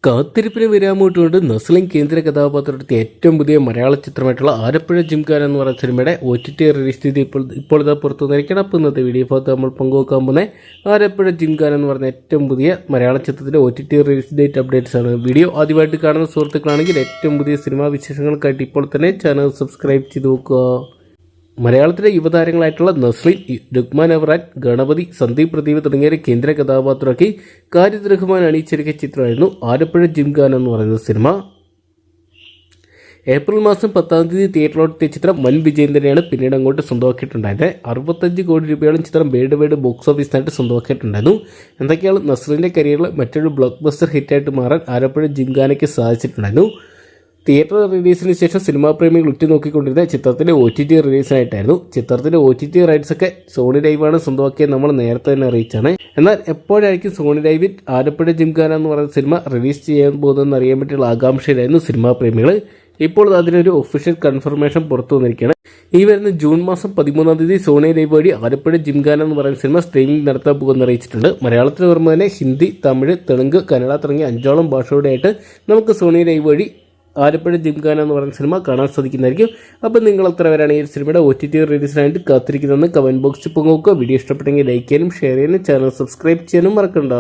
കാത്തിരിപ്പിന് വിരാമോട്ടുകൊണ്ട് നസ്ലിൻ കേന്ദ്ര കഥാപാത്രത്തെ ഏറ്റവും പുതിയ മലയാള ചിത്രമായിട്ടുള്ള ആലപ്പുഴ ജിംഖാന എന്ന് പറയുന്ന സിനിമയുടെ OTT റിലീസ് ചെയ്ത് ഇപ്പോൾ ഇതാ പുറത്തു വന്നിരിക്കണം. അപ്പോൾ ഇന്നത്തെ വീഡിയോ ഭാഗത്ത് നമ്മൾ പങ്കുവെക്കാൻ പോകുന്നത് ആലപ്പുഴ ജിംഖാന എന്ന് പറയുന്ന ഏറ്റവും പുതിയ മലയാള ചിത്രത്തിൻ്റെ OTT റിലീസ് ഡേറ്റ് അപ്ഡേറ്റ്സ് ആണ്. വീഡിയോ ആദ്യമായിട്ട് കാണുന്ന സുഹൃത്തുക്കളാണെങ്കിൽ ഏറ്റവും പുതിയ സിനിമാ വിശേഷങ്ങൾക്കായിട്ട് ഇപ്പോൾ തന്നെ ചാനൽ സബ്സ്ക്രൈബ് ചെയ്ത് നോക്കുക. മലയാളത്തിലെ യുവതാരങ്ങളായിട്ടുള്ള നസ്ലിൻ, രുക്മാൻ അവറാൻ, ഗണപതി, സന്ദീപ് പ്രദീപ് തുടങ്ങിയവരെ കേന്ദ്ര കഥാപാത്രമാക്കി ഖാലിദ് റഹ്മാൻ അണിയിച്ചൊരുക്കിയ ചിത്രമായിരുന്നു ആലപ്പുഴ ജിംഖാന എന്ന് പറയുന്ന സിനിമ. ഏപ്രിൽ മാസം 10 തിയേറ്ററിലെത്തിയ ചിത്രം വൻ വിജയം തന്നെയാണ് പിന്നീട് അങ്ങോട്ട് സ്വന്തമാക്കിയിട്ടുണ്ടായത്. 65 കോടി രൂപയോളം ചിത്രം വേൾഡ് ബോക്സ് ഓഫീസിനായിട്ട് സ്വന്തമാക്കിയിട്ടുണ്ടായിരുന്നു. എന്തൊക്കെയാണ് നസ്ലിൻ്റെ കരിയറിൽ മറ്റൊരു ബ്ലോക്ക് ബസ്റ്റർ ഹിറ്റായിട്ട് മാറാൻ ആലപ്പുഴ ജിംഖാനയ്ക്ക് സാധിച്ചിട്ടുണ്ടായിരുന്നു. തിയേറ്റർ റിലീസിന് ശേഷം സിനിമാ പ്രേമികൾ ഉറ്റുനോക്കിക്കൊണ്ടിരുന്ന ചിത്രത്തിൻ്റെ OTT റിലീസിനായിട്ടായിരുന്നു. ചിത്രത്തിൻ്റെ OTT റൈറ്റ്സ് ഒക്കെ സോണി ലൈവാണ് സ്വന്തമാക്കിയത് നമ്മൾ നേരത്തെ തന്നെ അറിയിച്ചാണ്. എന്നാൽ എപ്പോഴായിരിക്കും സോണി ലൈവിൽ ആലപ്പുഴ ജിംഖാന എന്ന് പറയുന്ന സിനിമ റിലീസ് ചെയ്യാൻ പോകുന്നതെന്ന് അറിയാൻ പറ്റിയുള്ള ആകാംക്ഷയിലായിരുന്നു സിനിമാ പ്രേമികൾ. ഇപ്പോൾ അതിനൊരു ഒഫീഷ്യൽ കൺഫർമേഷൻ പുറത്തു വന്നിരിക്കുകയാണ്. ഈ വരുന്ന ജൂൺ മാസം 13 സോണി ലൈവ് വഴി ആലപ്പുഴ ജിംഖാന എന്ന് പറയുന്ന സിനിമ സ്ട്രീമിംഗ് നടത്താൻ പോകുമെന്ന് അറിയിച്ചിട്ടുണ്ട്. മലയാളത്തിന് പുറമെ തന്നെ ഹിന്ദി, തമിഴ്, തെലുങ്ക്, കന്നഡ തുടങ്ങിയ 5ഓളം ഭാഷയോടെയായിട്ട് നമുക്ക് സോണി ലൈവ് വഴി ആലപ്പുഴ ജിംഖാന എന്ന് പറയുന്ന സിനിമ കാണാൻ സാധിക്കുന്നതായിരിക്കും. അപ്പോൾ നിങ്ങൾ എത്ര പേരാണ് ഈ സിനിമയുടെ OTT റിലീസിനായിട്ട് കാത്തിരിക്കുന്നതെന്ന് കമൻറ്റ് ബോക്സിൽ പങ്കുവെക്കുക. വീഡിയോ ഇഷ്ടപ്പെട്ടെങ്കിൽ ലൈക്ക് ചെയ്യാനും ഷെയർ ചെയ്യാനും ചാനൽ സബ്സ്ക്രൈബ് ചെയ്യാനും മറക്കണ്ട.